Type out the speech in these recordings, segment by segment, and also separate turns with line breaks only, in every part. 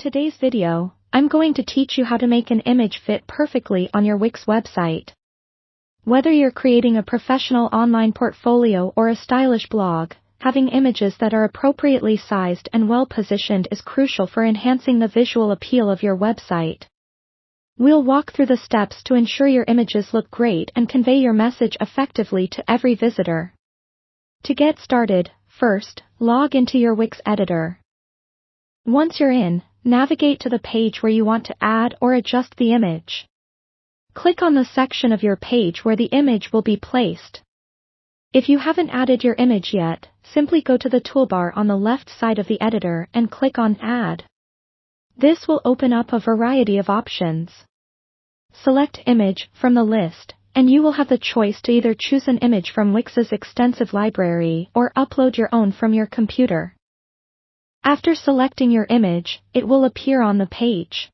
today's video, I'm going to teach you how to make an image fit perfectly on your Wix website. Whether you're creating a professional online portfolio or a stylish blog, having images that are appropriately sized and well-positioned is crucial for enhancing the visual appeal of your website. We'll walk through the steps to ensure your images look great and convey your message effectively to every visitor. To get started, first, log into your Wix editor. Once you're in, navigate to the page where you want to add or adjust the image. Click on the section of your page where the image will be placed. If you haven't added your image yet, simply go to the toolbar on the left side of the editor and click on Add. This will open up a variety of options. Select Image from the list, and you will have the choice to either choose an image from Wix's extensive library or upload your own from your computer. After selecting your image, it will appear on the page.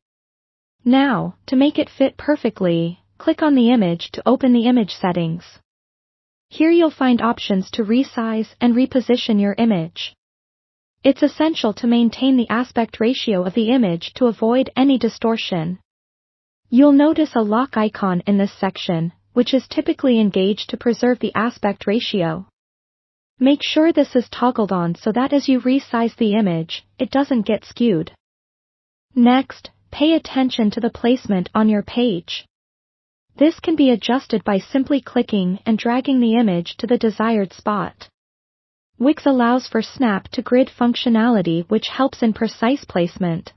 Now, to make it fit perfectly, click on the image to open the image settings. Here you'll find options to resize and reposition your image. It's essential to maintain the aspect ratio of the image to avoid any distortion. You'll notice a lock icon in this section, which is typically engaged to preserve the aspect ratio. Make sure this is toggled on so that as you resize the image, it doesn't get skewed. Next, pay attention to the placement on your page. This can be adjusted by simply clicking and dragging the image to the desired spot. Wix allows for snap to grid functionality, which helps in precise placement.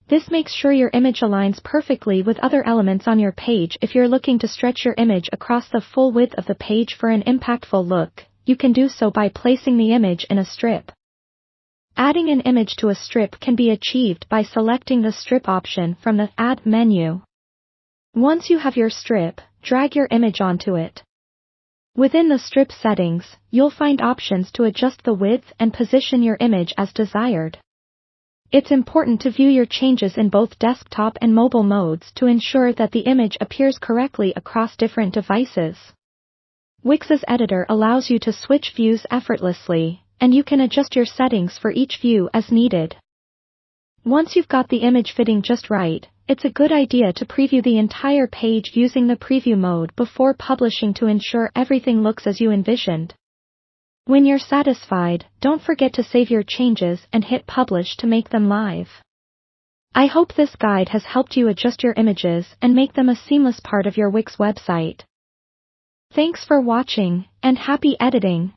This makes sure your image aligns perfectly with other elements on your page. If you're looking to stretch your image across the full width of the page for an impactful look, you can do so by placing the image in a strip. Adding an image to a strip can be achieved by selecting the strip option from the Add menu. Once you have your strip, drag your image onto it. Within the strip settings, you'll find options to adjust the width and position your image as desired. It's important to view your changes in both desktop and mobile modes to ensure that the image appears correctly across different devices. Wix's editor allows you to switch views effortlessly, and you can adjust your settings for each view as needed. Once you've got the image fitting just right, it's a good idea to preview the entire page using the preview mode before publishing to ensure everything looks as you envisioned. When you're satisfied, don't forget to save your changes and hit publish to make them live. I hope this guide has helped you adjust your images and make them a seamless part of your Wix website. Thanks for watching, and happy editing!